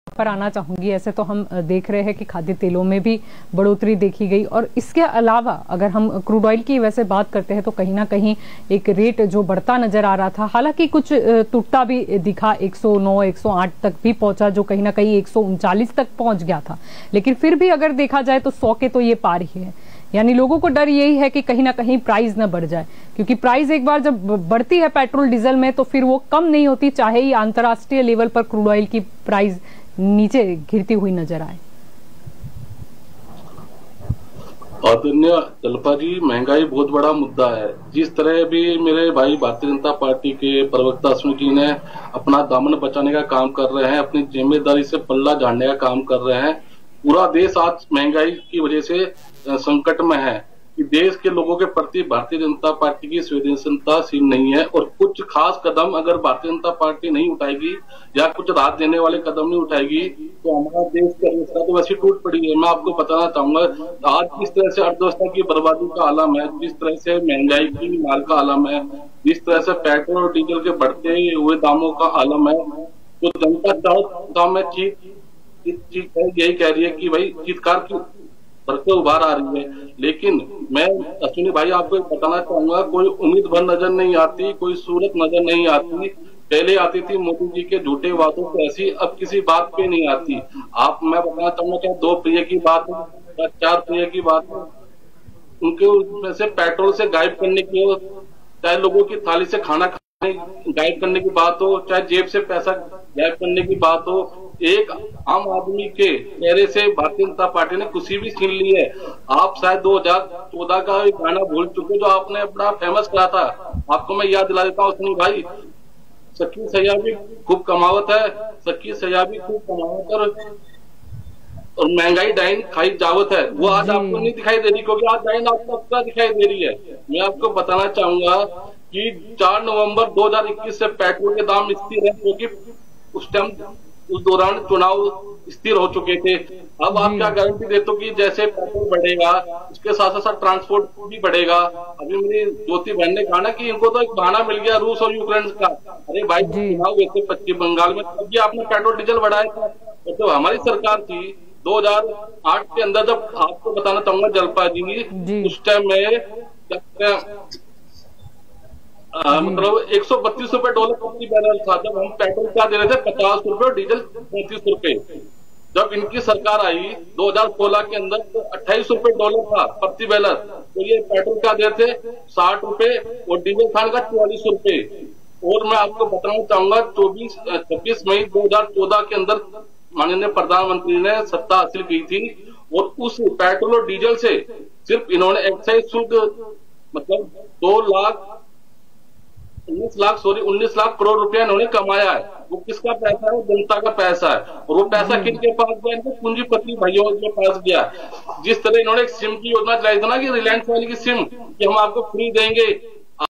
पर आना चाहूंगी। ऐसे तो हम देख रहे हैं कि खाद्य तेलों में भी बढ़ोतरी देखी गई, और इसके अलावा अगर हम क्रूड ऑयल की वैसे बात करते हैं तो कहीं ना कहीं एक रेट जो बढ़ता नजर आ रहा था, हालांकि कुछ टूटता भी दिखा, 109 108 तक भी पहुंचा, जो कहीं ना कहीं 139 तक पहुंच गया था, लेकिन फिर भी अगर देखा जाए तो 100 के तो ये पार ही है। यानी लोगों को डर यही है कि कहीं ना कहीं प्राइस न बढ़ जाए, क्योंकि प्राइस एक बार जब बढ़ती है पेट्रोल डीजल में तो फिर वो कम नहीं होती, चाहे ही अंतर्राष्ट्रीय लेवल पर क्रूड ऑयल की प्राइस नीचे गिरती हुई नजर आए। आदरणीय जल्पा जी, महंगाई बहुत बड़ा मुद्दा है। जिस तरह भी मेरे भाई भारतीय जनता पार्टी के प्रवक्ता अश्विनी जी ने अपना दामन बचाने का काम कर रहे हैं, अपनी जिम्मेदारी से पल्ला झाड़ने का काम कर रहे हैं। पूरा देश आज महंगाई की वजह से संकट में है कि देश के लोगों के प्रति भारतीय जनता पार्टी की संवेदनशीलता नहीं है, और कुछ खास कदम अगर भारतीय जनता पार्टी नहीं उठाएगी या कुछ राहत देने वाले कदम नहीं उठाएगी तो हमारा देश की अर्थव्यवस्था तो वैसी टूट पड़ी है। मैं आपको बताना चाहूंगा आज किस तरह से अर्थव्यवस्था की बर्बादी का आलम है, जिस तरह से महंगाई की मार का आलम है, जिस तरह से पेट्रोल और डीजल के बढ़ते हुए दामों का आलम है, तो जनता चारों में यही कह रही है कि भाई चीतकार की भरकर उभार आ रही है। लेकिन मैं अश्विनी भाई आपको बताना चाहूंगा, कोई उम्मीद भर नजर नहीं आती, कोई सूरत नजर नहीं आती। पहले आती थी मोदी जी के झूठे वादों पे, ऐसी अब किसी बात पे नहीं आती। मैं बताना चाहूंगा चाहे 2 प्रिय की बात हो या 4 प्रिय की बात हो, उनके उसमें से पेट्रोल से गायब करने की हो, चाहे लोगों की थाली से खाना गायब करने की बात हो, चाहे जेब से पैसा गायब करने की बात हो, एक आम आदमी के चेहरे से भारतीय जनता पार्टी ने खुशी भी छीन ली है। आप शायद 2014 का एक गाना भूल चुके जो आपने अपना फेमस करा था, आपको मैं याद दिला देता हूँ सुनी भाई, सखी सैया भी खूब कमावत है, सखी सैया भी खूब कमावत और महंगाई डाइन खाई जावत है। वो आज आपको नहीं दिखाई दे रही, क्योंकि आज डाइन आपको अपना दिखाई दे रही है। मैं आपको बताना चाहूंगा कि 4 नवंबर 2021 से पेट्रोल के दाम स्थिर है, क्योंकि उस टाइम उस दौरान चुनाव स्थिर हो चुके थे। अब आप क्या गारंटी देते हो कि जैसे पेट्रोल बढ़ेगा उसके साथ साथ ट्रांसपोर्ट भी बढ़ेगा। अभी मेरी ज्योति बहन ने कहा ना कि इनको तो एक बहाना मिल गया रूस और यूक्रेन का। अरे भाई चुनाव हुए थे पश्चिम बंगाल में, तब भी आपने पेट्रोल डीजल बढ़ाया था। तो हमारी सरकार थी 2008 के अंदर, जब आपको बताना चाहूंगा जल्पा जी, उस टाइम में मतलब 132 रुपए डॉलर प्रति बैरल था, जब हम पेट्रोल क्या दे रहे थे 50 रुपए और डीजल 35 रुपए। जब इनकी सरकार आई 2016 के अंदर तो 28 रुपए डॉलर था प्रति बैरल, तो ये पेट्रोल क्या दे रहे थे 60 रुपए और डीजल था का 44 रुपए। और मैं आपको बताना चाहूंगा 26 मई 2014 के अंदर माननीय प्रधानमंत्री ने सत्ता हासिल की थी, और उस पेट्रोल और डीजल से सिर्फ इन्होंने एक्साइज शुल्क मतलब 19 लाख करोड़ रुपया इन्होंने कमाया है। वो किसका पैसा है? जनता का पैसा है। और वो पैसा किनके पास गया? इनके पूंजीपति भाइयों के पास गया। जिस तरह इन्होंने एक सिम की योजना चलाई थी ना कि रिलायंस वाली की सिम कि हम आपको फ्री देंगे,